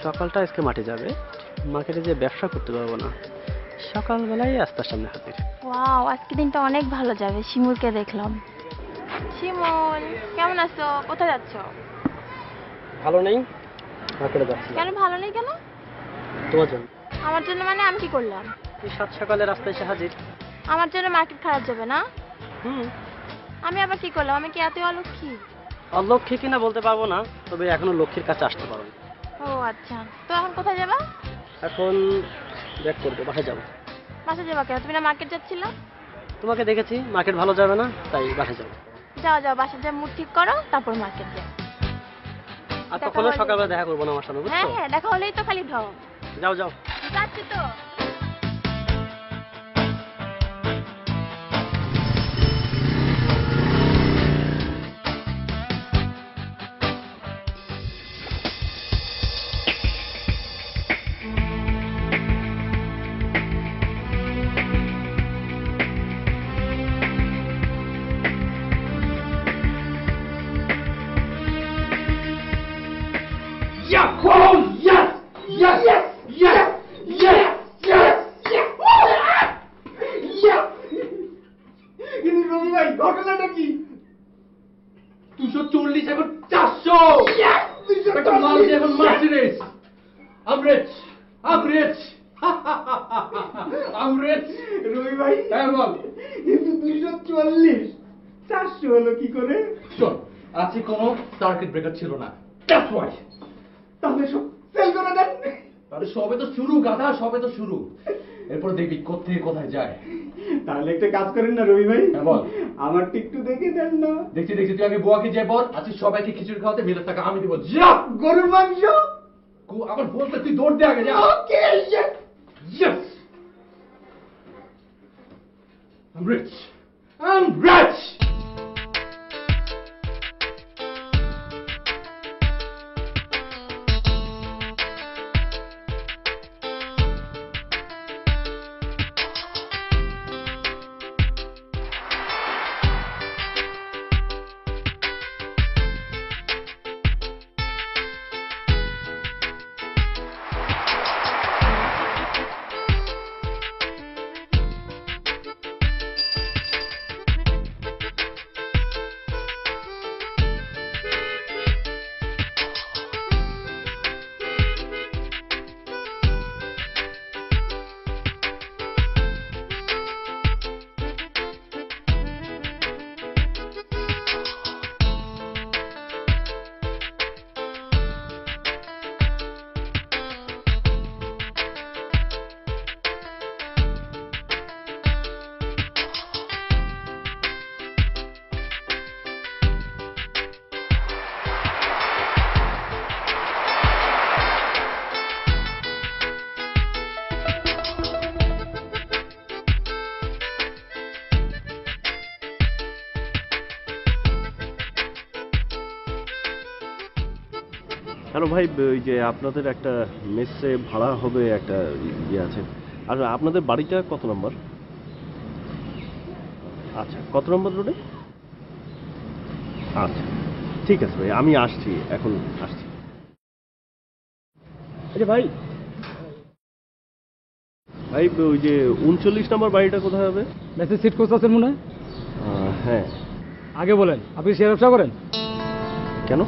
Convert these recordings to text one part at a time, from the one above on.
সকালটা আজকে মাঠে যাবে, মার্কেটে যে ব্যবসা করতে পারবো না, সকালবেলায় রাস্তার সামনে হাজির। ওয়াও, আজকে দিনটা অনেক ভালো যাবে। শিমুলকে দেখলাম। শিমুল, কেমন আছো? কোথায় যাচ্ছো? ভালো নেই, মার্কেটে যাচ্ছি। কেন ভালো নেই কেন? তোমার জন্য। আমার জন্য মানে আমি কি করলাম? এই সাত সকালে রাস্তায় এসে হাজির। আমার জন্য মার্কেট খারাপ যাবে না? হুম। আমি আবার কি করলাম? আমি কি এতই অলক্ষী? অলক্ষী কিনা বলতে পারবো না, তবে এখনো লক্ষ্মীর কাছে আসতে পারো। ও আচ্ছা, তো এখন কোথায় যাবা? এখন ব্যাক করবো, বাসায় যাবো। বাসা যাবা কেন? তুমি না মার্কেট যাচ্ছিলা? তোমাকে দেখেছি মার্কেট ভালো যাবে না, তাই বাসায় যাবো। যাও যাও, বাসা যা মুড ঠিক করো, তারপর মার্কেট যাও। আর কখনো সকালবেলা দেখা করবো না আমার সাথে, হ্যাঁ বুঝছো? হ্যাঁ, দেখা হলেই তো খালি ঢং। যাও যাও। যাচ্ছি তো। Yeah! Oh, yes! Yes! Yes! Yes! Yes! Yes! Yes! Yes! কিন্তু রবি ভাই, ঘটনাটা কি? 240 এখন 400! Yes! একটা মাল দিয়ে এখন Mercedes! I'm rich! I'm rich! I'm rich! রবি ভাই, হ্যাঁ বল। কিন্তু 240 400 হলো কি করে? শোন, আজকে কোনো সার্কিট ব্রেকার ছিল না। That's why! তাহলে সব সেল করে দেন। আরে সবে তো শুরু গাধা, সবে তো শুরু। এরপর দেখবি কোথায় কোথায় যায়। তাহলে একটা কাজ করেন না রবি ভাই। হ্যাঁ বল। আমার টিকটু দেখে দেন না। দেখছি দেখছি, তুই আগে বুয়াকে যাই বল, আজকে সবাইকে খিচুড়ি খাওয়াতে মিলের টাকা আমি দিব। যা গরুর মাংস। আবার বলতে তুই দৌড় দে আগে, যা। Okay, yes yes. I'm rich. I'm rich. Hello ভাই, ওই যে আপনাদের একটা মেসে ভাড়া হবে, একটা ইয়ে আছে। আর আপনাদের বাড়িটা কত নম্বর? আচ্ছা, কত নম্বর রোডে? আচ্ছা ঠিক আছে ভাই, আমি আসছি, এখন আসছি। আচ্ছা ভাই, ভাই ওই যে 39 নম্বর বাড়িটা কোথায় হবে? মেসেজ সিট কোর্স আছেন মনে হয়? হ্যাঁ। আগে বলেন, আপনি শেয়ার ব্যবসা করেন? কেন?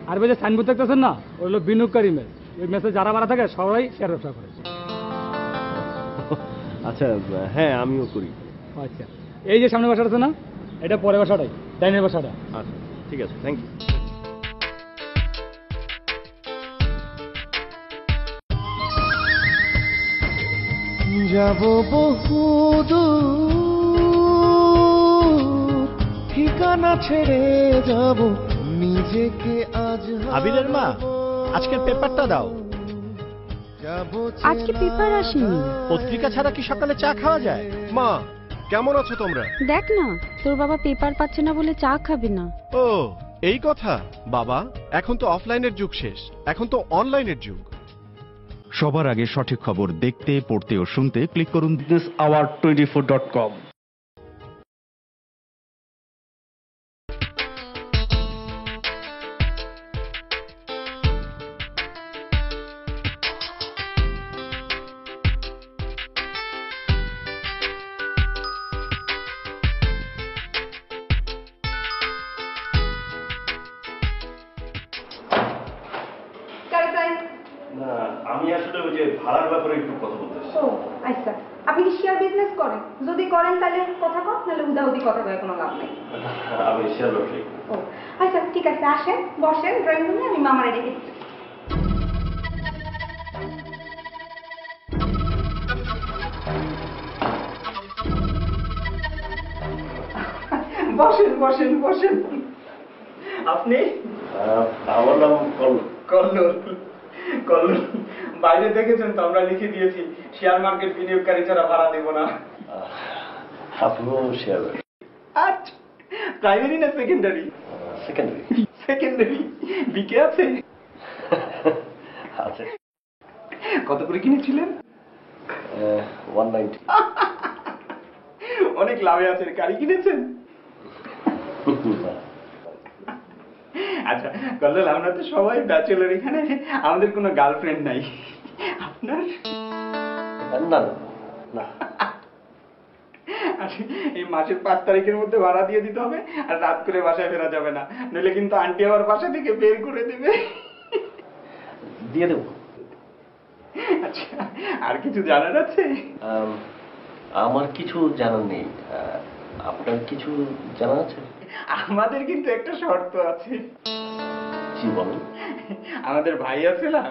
আর ভাই যে সাইনবোর্ড দেখতেছেন না, ওই হলো বিনিয়োগকারী মেস। ওই মেসে যারা মারা থাকে সবাই শেয়ার ব্যবসা করে। আচ্ছা হ্যাঁ, আমিও করি। আচ্ছা, এই যে সামনে বাসাটা আছে না, এটা পরের বাসাটাই, ডাইনের বাসাটা। আচ্ছা ঠিক আছে, থ্যাংক ইউ। যাব বহুদূর, ঠিকানা ছেড়ে যাব নিজেকে আজ। আবিরের মা, আজকের পেপারটা দাও। আজকে পেপার আসেনি। পত্রিকা ছাড়া কি সকালে চা খাওয়া যায়? মা কেমন আছো তোমরা? দেখ না, তোর বাবা পেপার পাচ্ছে না বলে চা খাবে না। ও এই কথা। বাবা, এখন তো অফলাইনের যুগ শেষ, এখন তো অনলাইনের যুগ। সবার আগে সঠিক খবর দেখতে, পড়তে ও শুনতে ক্লিক করুন businesshour24.com। আমি আসলে ওই যে ভাড়ার ব্যাপারে একটু কথা বলতে চাই। ও আচ্ছা, আপনি কি শেয়ার বিজনেস করেন? যদি করেন তাহলে কথা কর, নাহলে উদাউদি কথা কয়ে কোনো লাভ নেই। আমি শেয়ার ব্যবসায়ী। ও আচ্ছা ঠিক আছে, আসেন বসেন ড্রয়িং রুমে, আমি মামারে ডেকে দিচ্ছি। বসেন বসেন বসেন। আপনি? আমার নাম কল্লোল। কল্লোল, বাইরে দেখেছেন তো আমরা লিখে দিয়েছি শেয়ার মার্কেট বিনিয়োগকারী ছাড়া ভাড়া দেব না। আপনিও শেয়ার ব্যবসায়ী? আচ্ছা, প্রাইমারি না সেকেন্ডারি? সেকেন্ডারি। সেকেন্ডারি। বিকে আছে? আছে। কত করে কিনেছিলেন? 190। অনেক লাভে আছেন। গাড়ি কিনেছেন? আচ্ছা কল্লোল, আমরা তো সবাই ব্যাচেলর এখানে, আমাদের কোনো গার্লফ্রেন্ড নাই। আপনার? না না। আচ্ছা, এই মাসের 5 তারিখের মধ্যে ভাড়া দিয়ে দিতে হবে, আর রাত করে বাসায় ফেরা যাবে না, নইলে কিন্তু আন্টি আবার বাসা থেকে বের করে দেবে। দিয়ে দেবো। আচ্ছা, আর কিছু জানার আছে? আমার কিছু জানার নেই, আপনার কিছু জানা আছে? আমাদের কিন্তু একটা শর্ত আছে। কি বলেন? আমাদের ভাই আছে না,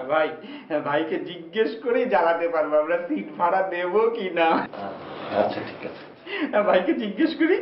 ভাইকে জিজ্ঞেস করে জ্বালাতে পারবো আমরা সিট ভাড়া দেবো কি না। আচ্ছা ঠিক আছে। ভাইকে জিজ্ঞেস করি।